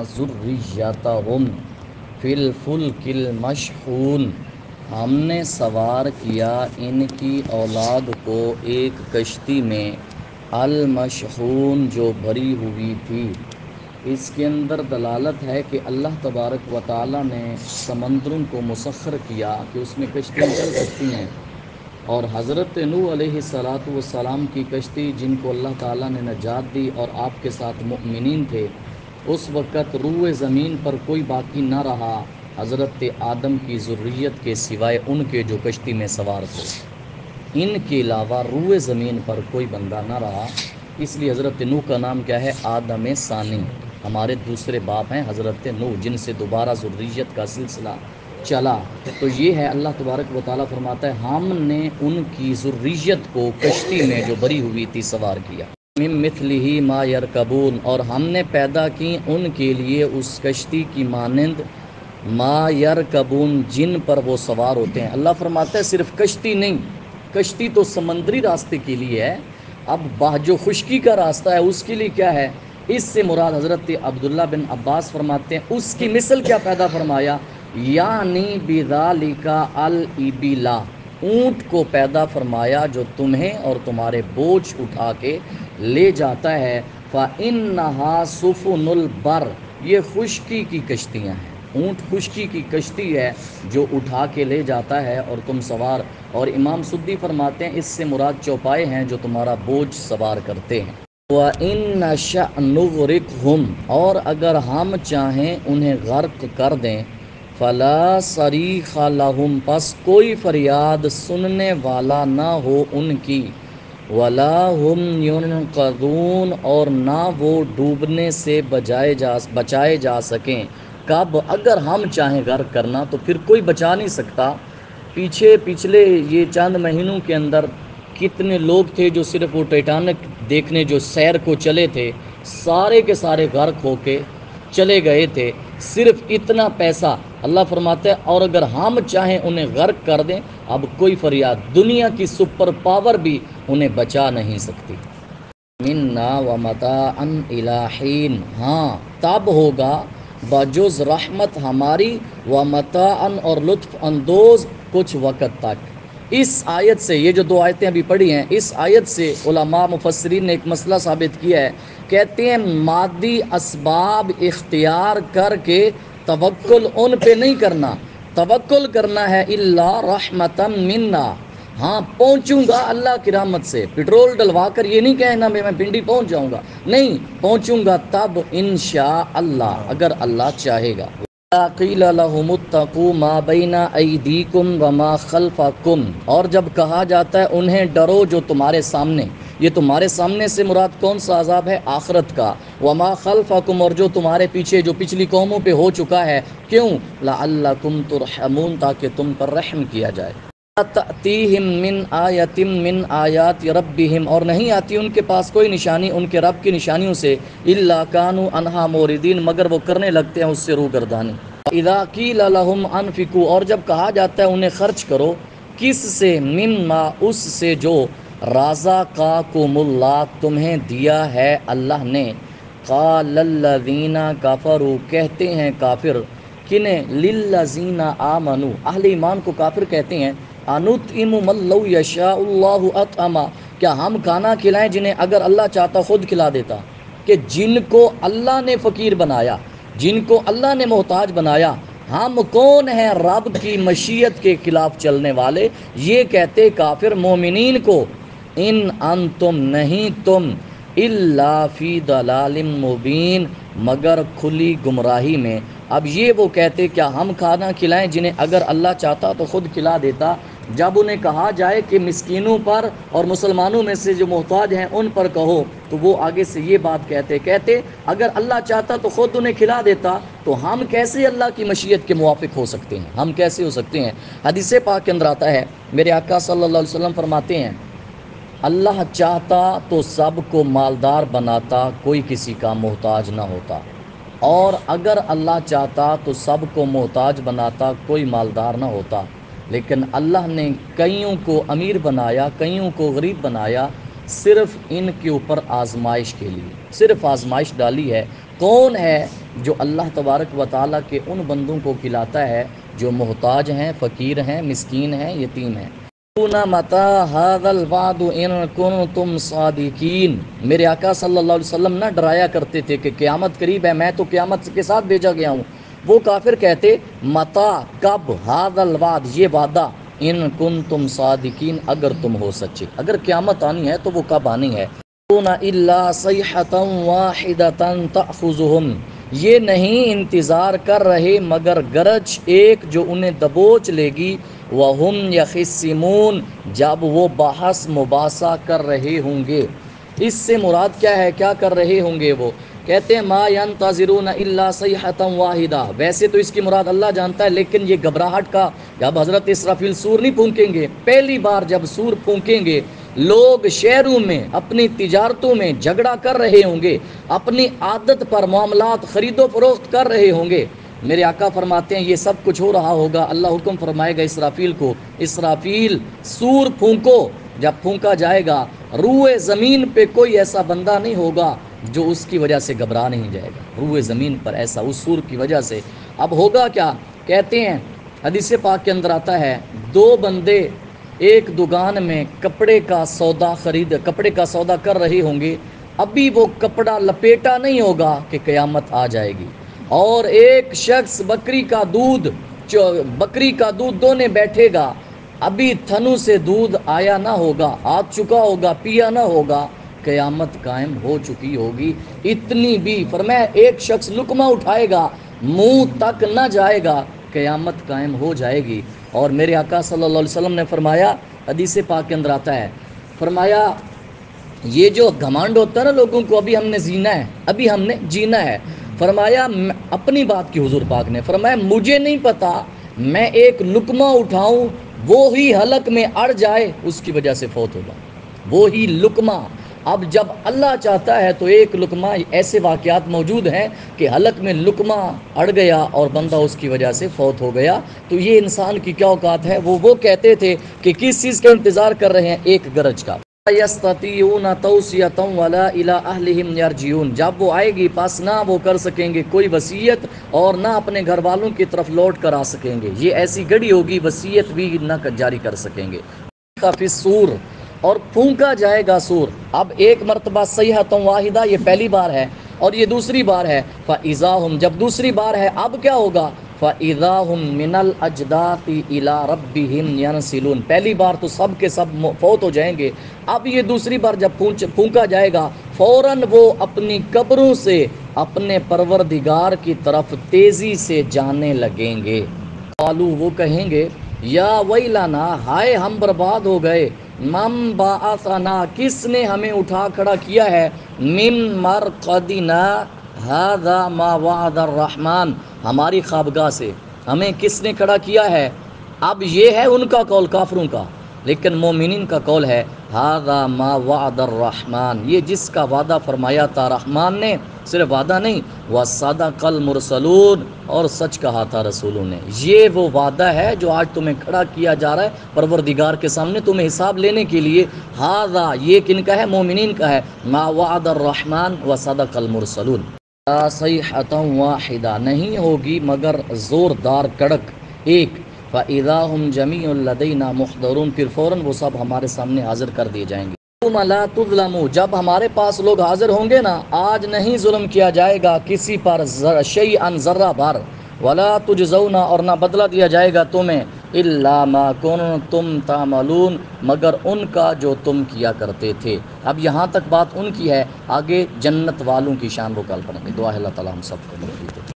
ذریتہم فی الفلک المشحون، ہم نے سوار کیا ان کی اولاد کو ایک کشتی میں المشحون جو بھری ہوئی تھی۔ اس کے اندر دلالت ہے کہ اللہ تبارک و تعالیٰ نے سمندروں کو مسخر کیا کہ اس میں کشتیاں چل سکتی ہیں، اور حضرت نوح علیہ السلام کی کشتی جن کو اللہ تعالیٰ نے نجات دی اور آپ کے ساتھ مؤمنین تھے، اس وقت روئے زمین پر کوئی باقی نہ رہا حضرت آدم کی ذریت کے سوائے ان کے جو کشتی میں سوار تھے، ان کے علاوہ روئے زمین پر کوئی بندہ نہ رہا۔ اس لیے حضرت نوح کا نام کیا ہے؟ آدم ثانی، ہمارے دوسرے باپ ہیں حضرت نوح، جن سے دوبارہ ذریت کا سلسلہ چلا۔ تو یہ ہے اللہ تبارک و تعالیٰ فرماتا ہے ہم نے ان کی ذریت کو کشتی میں جو بھری ہوئی تھی سوار کیا۔ من مثلہ ما یرکبون، اور ہم نے پیدا کی ان کے لیے اس کشتی کی مانند ما یرکبون جن پر وہ سوار ہوتے ہیں۔ اللہ فرماتا ہے صرف کشتی نہیں، کشتی تو سمندری راستے کے لیے ہے، اب جو خشکی کا راستہ ہے اس کے لیے کیا ہے؟ اس سے مراد حضرت عبداللہ بن عباس فرماتے ہیں اس کی مثل کیا پیدا فرمایا؟ یعنی بذالک الابلا، اونٹ کو پیدا فرمایا جو تمہیں اور تمہارے بوجھ اٹھا کے لے جاتا ہے۔ فإنہا سفن البر، یہ خشکی کی کشتیاں ہیں، اونٹ خشکی کی کشتی ہے جو اٹھا کے لے جاتا ہے اور تم سوار۔ اور امام سدی فرماتے ہیں اس سے مراد چوپائے ہیں جو تمہارا بوجھ سوار کرتے ہیں۔ وَإِن نَشَأْ نُغْرِقْهُمْ، اور اگر ہم چاہیں انہیں غرق کر دیں، فَلَا صَرِيخَ لَهُمْ، پس کوئی فریاد سننے والا نہ ہو ان کی، وَلَا هُمْ يُنْقَذُونَ، اور نہ وہ ڈوبنے سے بچائے جا سکیں۔ کب؟ اگر ہم چاہیں غرق کرنا تو پھر کوئی بچا نہیں سکتا۔ پچھلے یہ چند مہینوں کے اندر کتنے لوگ تھے جو صرف وہ ٹائٹینک دیکھنے جو سیر کو چلے تھے، سارے کے سارے غرق ہو کے چلے گئے تھے، صرف اتنا پیسہ۔ اللہ فرماتا ہے اور اگر ہم چاہیں انہیں غرق کر دیں، اب کوئی فریاد دنیا کی سپر پاور بھی انہیں بچا نہیں سکتی۔ منا ومتاعا الی حین، ہاں تب ہوگا بجز رحمت ہماری، ومتاعا اور لطف اندوز کچھ وقت تک۔ اس آیت سے، یہ جو دو آیتیں ابھی پڑھی ہیں، اس آیت سے علماء مفسرین نے ایک مسئلہ ثابت کیا ہے، کہتے ہیں مادی اسباب اختیار کر کے توکل ان پہ نہیں کرنا، توکل کرنا ہے الا رحمتا منا، ہاں پہنچوں گا اللہ کی رحمت سے، پٹرول ڈلوا کر یہ نہیں کہنا میں پنڈی پہنچ جاؤں گا، نہیں پہنچوں گا تب انشاء اللہ، اگر اللہ چاہے گا۔ قیل لهم اتقوا ما بین ایدیکم وما خلفکم، اور جب کہا جاتا ہے انہیں ڈرو جو تمہارے سامنے، یہ تمہارے سامنے سے مراد کون سا عذاب ہے؟ آخرت کا۔ وما خلفکم، اور جو تمہارے پیچھے جو پچھلی قوموں پہ ہو چکا ہے، کیوں؟ لعلکم ترحمون، تاکہ تم پر رحم کیا جائے۔ تأتیہم من آیت من آیات ربہم، اور نہیں آتی ان کے پاس کوئی نشانی ان کے رب کی نشانیوں سے، الا کانوا عنہا موردین، مگر وہ کرنے لگتے ہیں اس سے روگردانی۔ اذا قیل لہم انفقوا، اور جب کہا جاتا ہے انہیں خرچ کرو، کس سے؟ مما، اس سے جو رزقکم اللہ، تمہیں دیا ہے اللہ نے۔ قال الذین کفروا، کہتے ہیں کافر، کنہیں؟ للذین آمنوا، اہل ایمان کو کافر کہتے ہیں، انطعم من لو یشاء اللہ اطعما، کیا ہم کھانا کھلائیں جنہیں اگر اللہ چاہتا خود کھلا دیتا؟ کہ جن کو اللہ نے فقیر بنایا، جن کو اللہ نے محتاج بنایا، ہم کون ہیں رب کی مشیت کے خلاف چلنے والے؟ یہ کہتے کافر مومنین کو، ان انتم، نہیں تم، الا فی ضلال مبین، مگر کھلی گمراہی میں۔ اب یہ وہ کہتے کیا ہم کھانا کھلائیں جنہیں اگر اللہ چاہتا تو خود کھلا دیتا؟ جب انہیں کہا جائے کہ مسکینوں پر اور مسلمانوں میں سے جو محتاج ہیں ان پر کہو، تو وہ آگے سے یہ بات کہتے اگر اللہ چاہتا تو خود انہیں کھلا دیتا، تو ہم کیسے اللہ کی مشیت کے موافق ہو سکتے ہیں؟ ہم کیسے ہو سکتے ہیں؟ حدیث پاک کے اندر آتا ہے، میرے آقا صلی اللہ علیہ وسلم فرماتے ہیں اللہ چاہتا تو سب کو مالدار بناتا، کوئی کسی کا محتاج نہ ہوتا، اور اگر اللہ چاہتا تو سب کو محتاج بناتا، کوئی مالدار نہ ہوتا، لیکن اللہ نے کئیوں کو امیر بنایا، کئیوں کو غریب بنایا، صرف ان کے اوپر آزمائش کے لیے، صرف آزمائش ڈالی ہے۔ کون ہے جو اللہ تبارک و تعالیٰ کے ان بندوں کو کھلاتا ہے جو محتاج ہیں، فقیر ہیں، مسکین ہیں، یتیم ہیں۔ مَتَى هَذَا الْوَعْدُ إِن كُنتُمْ صَادِقِينَ، میرے آقا صلی اللہ علیہ وسلم نہ ڈرایا کرتے تھے کہ قیامت قریب ہے، میں تو قیامت کے ساتھ بھیجا گیا ہوں۔ وہ کافر کہتے متا، کب، هَذَا الْوَعْدُ، یہ وعدہ، ان کنتم صادقین، اگر تم ہو سچے، اگر قیامت آنی ہے تو وہ کب آنی ہے۔ إِلَّا صَيْحَةً وَاحِدَةً تَأْخُذُهُمْ، یہ نہیں انتظار کر رہے مگر گرج ایک جو انہیں دبوچ لے گی، وَهُمْ يَخِصِّمُونَ، جب وہ بحث مباحثہ کر رہے ہوں گے۔ اس سے مراد کیا ہے، کیا کر رہے ہوں گے؟ وہ کہتے ہیں ما ينتظرون الا صیحۃ واحدہ، ویسے تو اس کی مراد اللہ جانتا ہے، لیکن یہ گھبراہٹ کا، جب حضرت اسرافیل سور نہیں پھونکیں گے، پہلی بار جب سور پھونکیں گے، لوگ شہروں میں اپنی تجارتوں میں جھگڑا کر رہے ہوں گے، اپنی عادت پر معاملات خرید و فروخت کر رہے ہوں گے۔ میرے آقا فرماتے ہیں یہ سب کچھ ہو رہا ہوگا، اللہ حکم فرمائے گا اسرافیل کو، اسرافیل سور پھونکو، جب پھونکا جائے گا روئے زمین پہ کوئی ایسا بندہ نہیں ہوگا جو اس کی وجہ سے گھبرا نہیں جائے گا، روئے زمین پر ایسا اس سور کی وجہ سے۔ اب ہوگا کیا؟ کہتے ہیں حدیث پاک کے اندر آتا ہے، دو بندے ایک دکان میں کپڑے کا سودا کر رہے ہوں گے، ابھی وہ کپڑا لپیٹا نہیں ہوگا کہ قیامت آ جائے گی، اور ایک شخص بکری کا دودھ دونے بیٹھے گا، ابھی تھنوں سے دودھ آیا نہ ہوگا، آ چکا ہوگا، پیا نہ ہوگا، قیامت قائم ہو چکی ہوگی۔ اتنی بھی فرمایا ایک شخص لقمہ اٹھائے گا، منہ تک نہ جائے گا، قیامت قائم ہو جائے گی۔ اور میرے آقا صلی اللہ علیہ وسلم نے فرمایا، حدیث پاک کے اندر آتا ہے، فرمایا یہ جو گھمانڈ ہوتا ہے نا لوگوں کو، ابھی ہم نے جینا ہے، فرمایا اپنی بات کی حضور پاک نے فرمایا مجھے نہیں پتا، میں ایک لقمہ اٹھاؤں وہی حلق میں اڑ جائے، اس کی وجہ سے فوت ہوگا، وہی لقمہ۔ اب جب اللہ چاہتا ہے تو ایک لقمہ، ایسے واقعات موجود ہیں کہ حلق میں لقمہ اڑ گیا اور بندہ اس کی وجہ سے فوت ہو گیا۔ تو یہ انسان کی کیا اوقات ہے؟ وہ کہتے تھے کہ کس چیز کا انتظار کر رہے ہیں؟ ایک گرج کا۔ یستطیعون توصیۃ ولا الی اہلہم یرجعون، جب وہ آئے گی پس نہ وہ کر سکیں گے کوئی وصیت اور نہ اپنے گھر والوں کی طرف لوٹ کر آ سکیں گے، یہ ایسی گھڑی ہوگی وصیت بھی نہ جاری کر سکیں گے۔ فی الصور، اور پھونکا جائے گا سور۔ اب ایک مرتبہ صیحۃ واحدہ، یہ پہلی بار ہے، اور یہ دوسری بار ہے فاذا ہم، جب دوسری بار ہے اب کیا ہوگا؟ فاذا ہم من الاجداث الی ربہم ینسلون، پہلی بار تو سب کے سب فوت ہو جائیں گے، اب یہ دوسری بار جب پھونکا جائے گا فوراً وہ اپنی قبروں سے اپنے پروردگار کی طرف تیزی سے جانے لگیں گے۔ قالو، وہ کہیں گے یا ویلنا، ہائے ہم برباد ہو گئے، من بعثنا، کس نے ہمیں اٹھا کھڑا کیا ہے، من مرقدنا ھذا ما وعد الرحمن، ہماری خوابگاہ سے ہمیں کس نے کھڑا کیا ہے؟ اب یہ ہے ان کا قول کافروں کا، لیکن مومنین کا قول ہے ھذا ما وعد الرحمن، یہ جس کا وعدہ فرمایا تھا رحمان نے، صرف وعدہ نہیں، وصدق المرسلون، اور سچ کہا تھا رسولوں نے۔ یہ وہ وعدہ ہے جو آج تمہیں کھڑا کیا جا رہا ہے پروردگار کے سامنے تمہیں حساب لینے کے لیے۔ ھذا، یہ کن کا ہے؟ مومنین کا ہے، ما وعد الرحمن وصدق المرسلون۔ صیحۃ واحدہ، نہیں ہوگی مگر زوردار کڑک ایک، فاذا ہم جمیع لدینا محضرون، پھر فوراً وہ سب ہمارے سامنے حاضر کر دیے جائیں گے۔ یوم لا تظلموا، جب ہمارے پاس لوگ حاضر ہوں گے نا، آج نہیں ظلم کیا جائے گا کسی پر شیئا ذرہ بھر، ولا تجزون، اور نہ بدلہ دیا جائے گا تمہیں، الا ما کنتم تعملون، مگر ان کا جو تم کیا کرتے تھے۔ اب یہاں تک بات ان کی ہے، آگے جنت والوں کی شان وہ کل پڑھیں گے۔ دعا ہے اللہ تعالی ہم سب کو